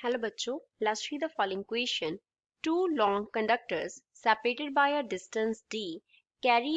Hello बच्चों, let's read the following question. Two long conductors separated by a distance d carry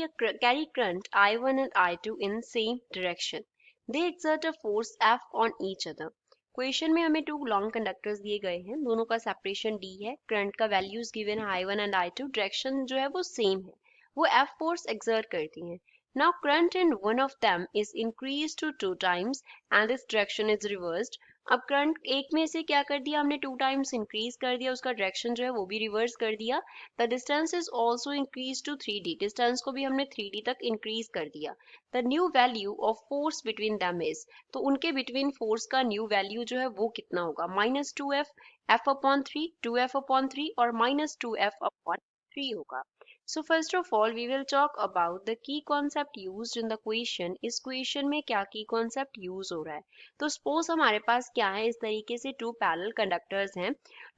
current I1 and I2 in same direction. They exert a force F on each other. Question में हमें to long conductors दिए गए हैं, दोनों का separation d है, current का values given है I1 एंड I2, डायरेक्शन जो है वो सेम है, वो F फोर्स एक्सर्ट करती हैं. Now current in one of them is increased to 2 times and this direction is reversed. अब करंट एक में से क्या कर दिया हमने, 2 टाइम्स इंक्रीज कर दिया, उसका डायरेक्शन जो है वो भी रिवर्स कर दिया. The distance is also increase to 3d, distance को भी हमने 3d तक इंक्रीज कर दिया. The new value of force between them is, तो उनके बिटवीन फोर्स का न्यू वैल्यू जो है वो कितना होगा, -2f, f/3, 2f/3 और -2f/3 होगा. So first of all we will talk about the key concept used in the question. इस क्वेश्चन में क्या की concept यूज हो रहा है. तो सपोज हमारे पास क्या है, इस तरीके से टू पैरेलल कंडक्टर्स हैं,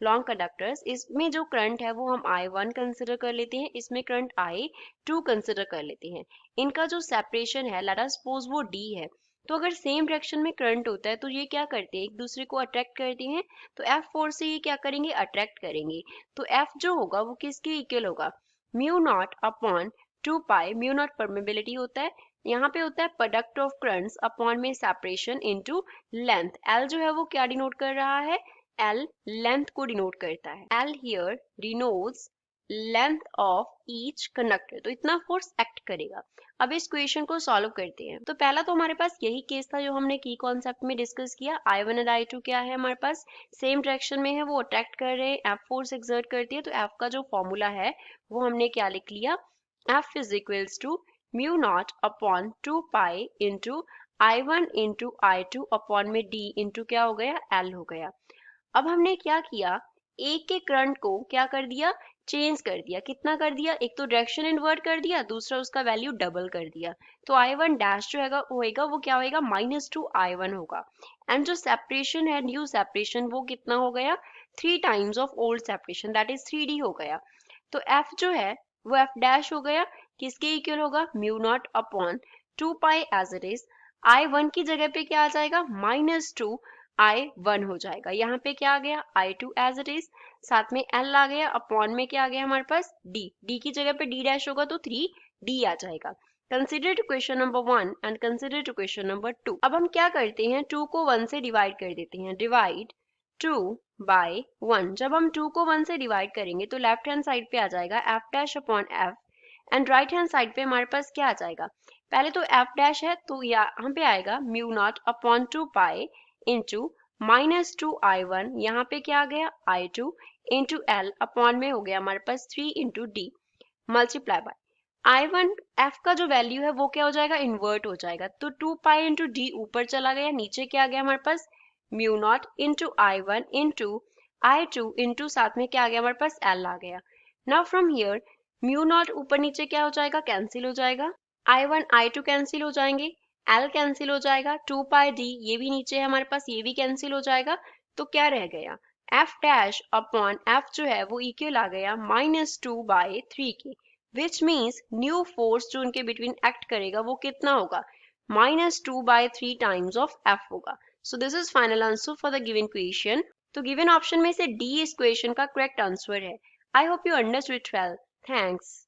लॉन्ग कंडक्टर्स. इसमें जो करंट है वो हम I1 कंसिडर कर लेते हैं, इसमें करंट I2 कंसिडर कर लेते हैं. इनका जो सेपरेशन है लेट अस सपोज वो D है. तो अगर सेम डायरेक्शन में करंट होता है तो ये क्या करते हैं, एक दूसरे को अट्रैक्ट करते हैं. तो F फोर्स से ये क्या करेंगे, अट्रैक्ट करेंगे. तो F जो होगा वो किसके इक्वल होगा, म्यू नॉट अपॉन 2 पाई. म्यू नॉट परमेबिलिटी होता है, यहाँ पे होता है प्रोडक्ट ऑफ करंट्स अपॉन में सेपरेशन इनटू लेंथ. L जो है वो क्या डिनोट कर रहा है, L लेंथ को डिनोट करता है. L here denotes length of each conductor. तो इतना फोर्स एक्ट करेगा. अब इस क्वेश्चन को सॉल्व करते हैं. तो पहला तो हमारे पास यही केस था जो हमने की कॉन्सेप्ट में डिस्कस किया. I1 और I2 क्या है हमारे पास, सेम डायरेक्शन में है, वो अट्रैक्ट कर रहे हैं, F फोर्स एक्सर्ट करती है. तो F का जो फॉर्मूला है वो हमने क्या लिख लिया, F is equals to mu naught upon 2 pi into I1 into I2 upon में D इंटू क्या हो गया, L हो गया. अब हमने क्या किया, एक के करंट को क्या कर दिया, चेंज कर दिया. कितना कर दिया, एक तो डायरेक्शन इन्वर्ट कर दिया, दूसरा उसका वैल्यू डबल कर दिया. तो I1 डैश जो होएगा वो क्या होएगा, -2 I1 होगा. एंड जो सेपरेशन है, न्यू सेपरेशन, वो कितना हो गया, 3 times of old separation, that is 3d हो गया. तो F जो है वो F डैश हो गया, किसके इक्वल होगा, mu naught upon 2 pi as it is. I1 की जगह पे क्या आ जाएगा, -2 I1 हो जाएगा. यहाँ पे क्या आ गया, I2 एज इट इज, साथ में L आ गया, अपॉन में क्या आ गया हमारे पास, D. D की जगह पे D डैश होगा तो 3D आ जाएगा. Consider to question number 1 and consider to question number 2. अब हम क्या करते हैं, 2 को 1 से डिवाइड कर देते हैं. Divide 2 by 1. जब हम 2 को 1 से डिवाइड करेंगे तो लेफ्ट हैंड साइड पे आ जाएगा F dash upon F and right hand side पे हमारे पास क्या आ जाएगा, पहले तो F डैश है तो यहाँ पे आएगा mu naught upon 2 pi into -2 I1, यहाँ पे क्या आ गया, I2 इंटू L अपॉन में हो गया हमारे पास 3 into D multiply by I1. F का जो वैल्यू है वो क्या हो जाएगा, इन्वर्ट हो जाएगा. तो 2 पाई इंटू D ऊपर चला गया, नीचे क्या आ गया हमारे पास, mu not into I1 into I2 into साथ में क्या आ गया हमारे पास, L आ गया. Now from here mu naught ऊपर नीचे क्या हो जाएगा, कैंसिल हो जाएगा. I1 I2 कैंसिल हो जाएंगे, L कैंसिल हो जाएगा, 2 पाई D ये भी नीचे है हमारे पास, ये भी कैंसिल हो जाएगा. तो क्या रह गया, F डैश अपॉन F जो है वो इक्वल आ गया -2/3 के, विच मीन्स न्यू फोर्स जो उनके बिटवीन एक्ट करेगा वो कितना होगा, -2/3 टाइम्स ऑफ F होगा. So this is final answer for the given question. तो गिवन ऑप्शन में से D इस क्वेश्चन का करेक्ट आंसर है. I hope you understood it well. Thanks.